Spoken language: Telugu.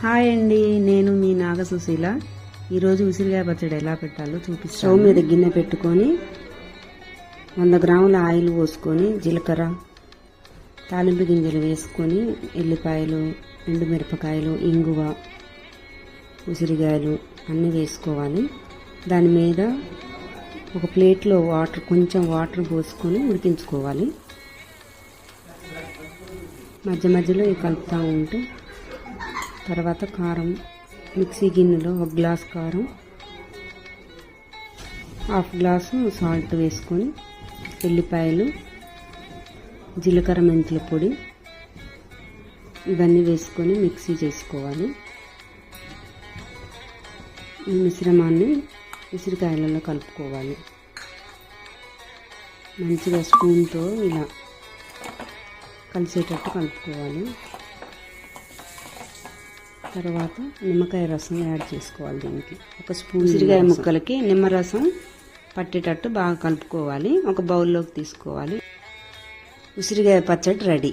హాయ్ అండి, నేను మీ నాగసుశీల. ఈరోజు ఉసిరికాయ పచ్చడి ఎలా పెట్టాలో చూపిస్తాను. స్టవ్ మీద గిన్నె పెట్టుకొని 100 గ్రాముల ఆయిల్ పోసుకొని జీలకర్ర, తాలింపు గింజలు వేసుకొని ఎల్లిపాయలు, ఎండుమిరపకాయలు, ఇంగువ, ఉసిరికాయలు అన్నీ వేసుకోవాలి. దాని మీద ఒక ప్లేట్లో కొంచెం వాటర్ పోసుకొని ఉడికించుకోవాలి. మధ్య మధ్యలో కలుపుతూ ఉంటే తర్వాత కారం, మిక్సీ గిన్నెలో 1 గ్లాస్ కారం, 1/2 గ్లాసు సాల్ట్ వేసుకొని ఎల్లిపాయలు, జీలకర్ర, మెంతుల పొడి ఇవన్నీ వేసుకొని మిక్సీ చేసుకోవాలి. ఈ మిశ్రమాన్ని ఉసిరికాయలలో కలుపుకోవాలి. మంచిగా స్పూన్తో ఇలా కలిసేటట్టు కలుపుకోవాలి. తర్వాత నిమ్మకాయ రసం యాడ్ చేసుకోవాలి. దీనికి 1 స్పూన్ ఉసిరికాయ ముక్కలకి నిమ్మరసం పట్టేటట్టు బాగా కలుపుకోవాలి. ఒక బౌల్లోకి తీసుకోవాలి. ఉసిరికాయ పచ్చడి రెడీ.